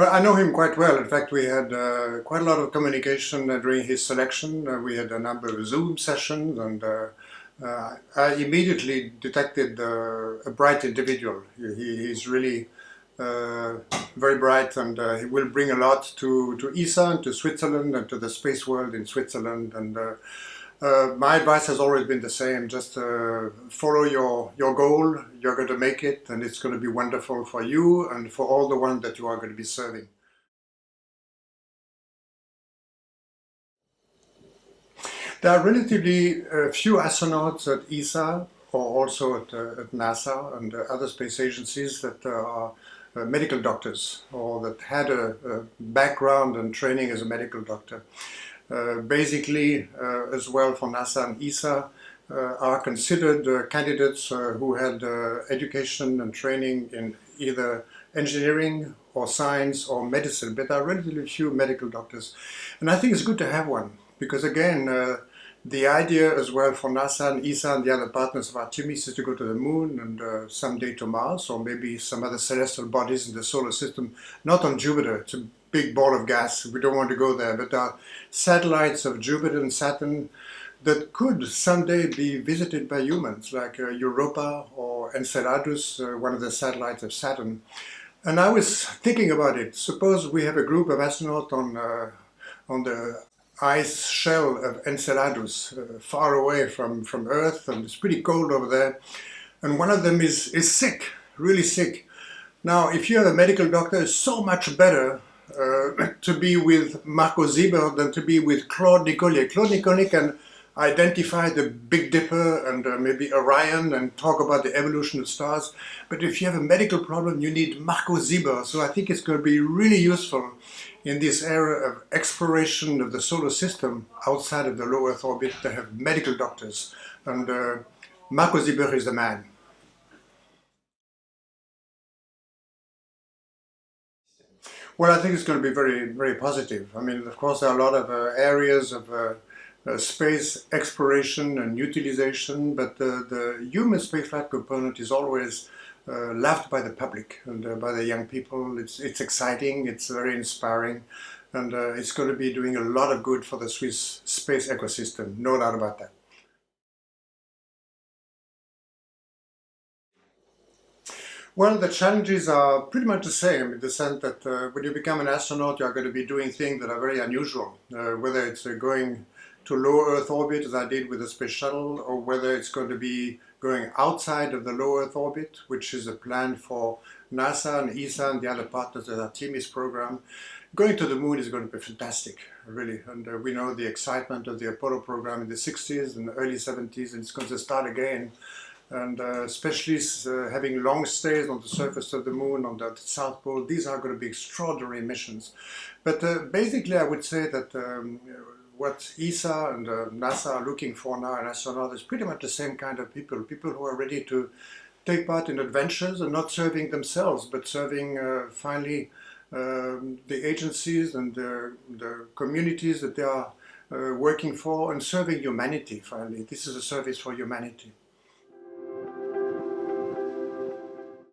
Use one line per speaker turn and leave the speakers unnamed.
I know him quite well. In fact, we had quite a lot of communication during his selection. We had a number of Zoom sessions, and I immediately detected a bright individual. He's really very bright, and he will bring a lot to ESA and to Switzerland and to the space world in Switzerland. And my advice has always been the same: just follow your goal. You're going to make it, and it's going to be wonderful for you and for all the ones that you are going to be serving. There are relatively few astronauts at ESA or also at NASA and other space agencies that are medical doctors or that had a background and training as a medical doctor. Basically, as well for NASA and ESA, are considered candidates who had education and training in either engineering or science or medicine, but there are relatively few medical doctors. And I think it's good to have one, because again, the idea as well for NASA and ESA and the other partners of Artemis is to go to the moon and someday to Mars, or maybe some other celestial bodies in the solar system, not on Jupiter. It's a big ball of gas. We don't want to go there, but there are satellites of Jupiter and Saturn that could someday be visited by humans, like Europa or Enceladus, one of the satellites of Saturn. And I was thinking about it. Suppose we have a group of astronauts on the ice shell of Enceladus, far away from Earth, and it's pretty cold over there. And one of them is sick, really sick. Now, if you have a medical doctor, it's so much better to be with Marco Sieber than to be with Claude Nicollier. Claude Nicollier can identify the Big Dipper and maybe Orion and talk about the evolution of stars. But if you have a medical problem, you need Marco Sieber. So I think it's going to be really useful in this era of exploration of the solar system outside of the low Earth orbit to have medical doctors. And Marco Sieber is the man. Well, I think it's going to be very, very positive. I mean, of course, there are a lot of areas of space exploration and utilization, but the human spaceflight component is always loved by the public and by the young people. It's exciting, it's very inspiring, and it's going to be doing a lot of good for the Swiss space ecosystem, no doubt about that. Well, the challenges are pretty much the same in the sense that when you become an astronaut, you are going to be doing things that are very unusual, whether it's going to low Earth orbit, as I did with the space shuttle, or whether it's going to be going outside of the low Earth orbit, which is a plan for NASA and ESA and the other partners of the Artemis program. Going to the moon is going to be fantastic, really. And we know the excitement of the Apollo program in the 60s and early 70s, and it's going to start again. And especially having long stays on the surface of the moon, on the South Pole, these are going to be extraordinary missions. But basically, I would say that what ESA and NASA are looking for now in astronauts is pretty much the same kind of people who are ready to take part in adventures and not serving themselves, but serving finally the agencies and the communities that they are working for, and serving humanity finally. This is a service for humanity.